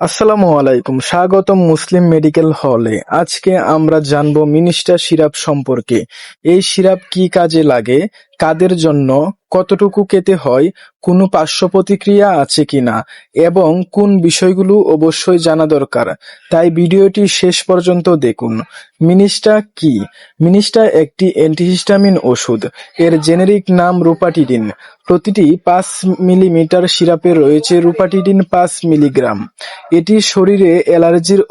আসসালামু আলাইকুম, স্বাগতম মুসলিম মেডিকেল হলে। আজকে আমরা জানবো মিনিস্টার সিরাপ সম্পর্কে। এই সিরাপ কি কাজে লাগে, কাদের জন্য, কতটুকু খেতে হয়, কোনো পার্শ্ব প্রতিক্রিয়া আছে কিনা এবং কোন বিষয়গুলো অবশ্যই জানা দরকার। তাই ভিডিওটি শেষ পর্যন্ত দেখুন। মিনিস্টা কি? মিনিস্টা একটি অ্যান্টিহিস্টামিন ওষুধ। এর জেনেরিক নাম রুপাটিডিন। প্রতিটি ৫ মিলিমিটার সিরাপে রয়েছে রুপাটিডিন ৫ মিলিগ্রাম। এটি শরীরে অ্যালার্জির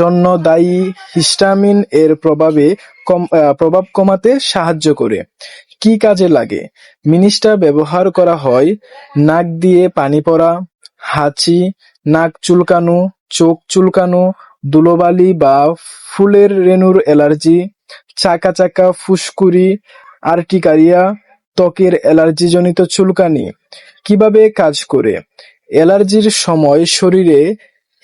জন্য দায়ী হিস্টামিন এর প্রভাব কমাতে সাহায্য করে। কি কাজে লাগে? মিনিস্টা ব্যবহার করা হয় নাক দিয়ে পানি পড়া, হাঁচি, নাক চুলকানো, চোখ চুলকানো, ধুলোবালি বা ফুলের রেণুর অ্যালার্জি, চাকা চাকা ফুসকুড়ি, আর্টিকারিয়া, ত্বকের অ্যালার্জিজনিত চুলকানি। কিভাবে কাজ করে? অ্যালার্জির সময় শরীরে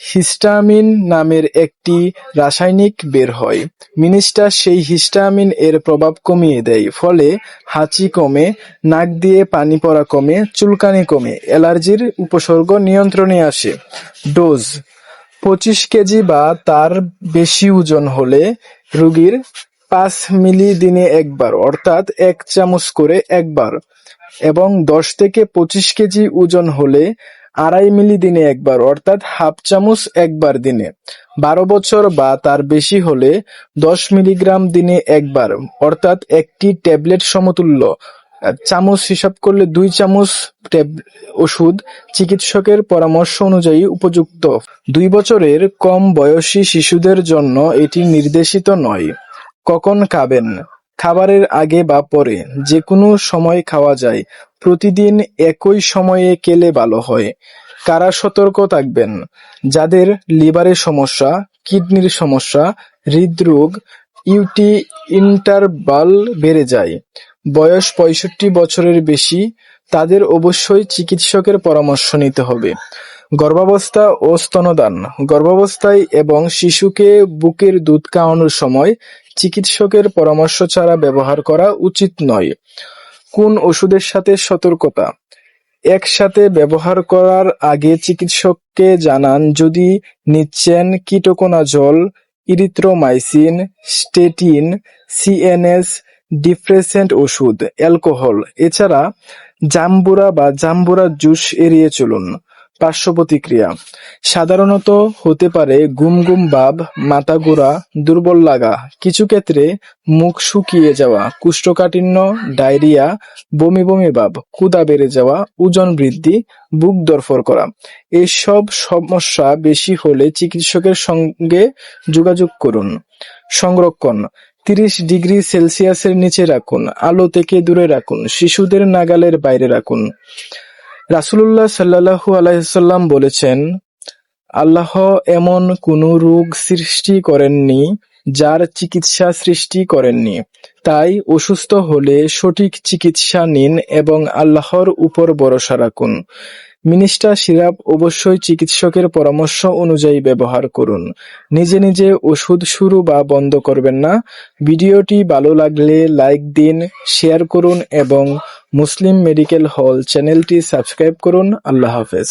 হিস্টামিন নামের একটি রাসায়নিক বের হয়। মিনিস্টা সেই হিস্টামিন এর প্রভাব কমিয়ে দেয়, ফলে হাঁচি কমে, নাক দিয়ে পানি পড়া কমে, চুলকানি কমে, অ্যালার্জির উপসর্গ নিয়ন্ত্রণে আসে। ডোজ: ২৫ কেজি বা তার বেশি ওজন হলে রোগীর ৫ মিলি দিনে একবার, অর্থাৎ ১ চামচ করে একবার, এবং ১০ থেকে ২৫ কেজি ওজন হলে ২.৫ মিলি দিনে একবার, অর্থাৎ হাফ চামচ একবার দিনে। ১২ বছর বা তার বেশি হলে ১০ মিলিগ্রাম দিনে একবার, অর্থাৎ একটি ট্যাবলেট সমতুল্য। চামচ হিসাব করলে ২ চামচ ওষুধ চিকিৎসকের পরামর্শ অনুযায়ী উপযুক্ত। ২ বছরের কম বয়সী শিশুদের জন্য এটি নির্দেশিত নয়। কখন খাবেন? খাবারের আগে বা পরে, যেকোনো সময় খাওয়া যায়। প্রতিদিন একই সময়ে খেলে ভালো হয়। কারা সতর্ক থাকবেন? যাদের লিভারের সমস্যা, কিডনির সমস্যা, হৃদরোগ, ইন্টারভাল বেড়ে যায়, বয়স ৬৫ বছরের বেশি, তাদের অবশ্যই চিকিৎসকের পরামর্শ নিতে হবে। গর্ভাবস্থা ও স্তনদান: গর্ভাবস্থায় এবং শিশুকে বুকের দুধ খাওয়ানোর সময় চিকিৎসকের পরামর্শ ছাড়া ব্যবহার করা উচিত নয়। কোন ওষুধের সাথে সতর্কতা: একসাথে ব্যবহার করার আগে চিকিৎসককে জানান যদি নিচ্ছেন কিটোকোনাজল, ইরিথ্রোমাইসিন, স্টেটিন, সিএনএস ডিপ্রেসেন্ট ওষুধ, অ্যালকোহল। এছাড়া জাম্বুরা বা জাম্বুরা জুস এড়িয়ে চলুন। পার্শ্ব প্রতিক্রিয়া: সাধারণত হতে পারে ঘুম ঘুম ভাব, মাথা ঘোরা, দুর্বল লাগা, কিছু ক্ষেত্রে মুখ শুকিয়ে যাওয়া, কোষ্ঠকাঠিন্য, ডায়রিয়া, বমি বমি ভাব, ক্ষুধা বেড়ে যাওয়া, ওজন বৃদ্ধি, বুক ধড়ফড় করা। এসব সমস্যা বেশি হলে চিকিৎসকের সঙ্গে যোগাযোগ করুন। সংরক্ষণ: ৩০ ডিগ্রি সেলসিয়াসের নিচে রাখুন, আলো থেকে দূরে রাখুন, শিশুদের নাগালের বাইরে রাখুন। রাসূলুল্লাহ সাল্লাল্লাহু আলাইহি ওয়াসাল্লাম বলেছেন, আল্লাহ এমন কোনো রোগ সৃষ্টি করেননি যার চিকিৎসা সৃষ্টি করেননি। তাই অসুস্থ হলে সঠিক চিকিৎসা নিন এবং আল্লাহর উপর ভরসা রাখুন। মিনিস্টা সিরাপ অবশ্যই চিকিৎসকের পরামর্শ অনুযায়ী ব্যবহার করুন। নিজে নিজে ওষুধ শুরু বা বন্ধ করবেন না। ভিডিওটি ভালো লাগলে লাইক দিন, শেয়ার করুন এবং মুসলিম মেডিকেল হল চ্যানেলটি সাবস্ক্রাইব করুন। আল্লাহ হাফেজ।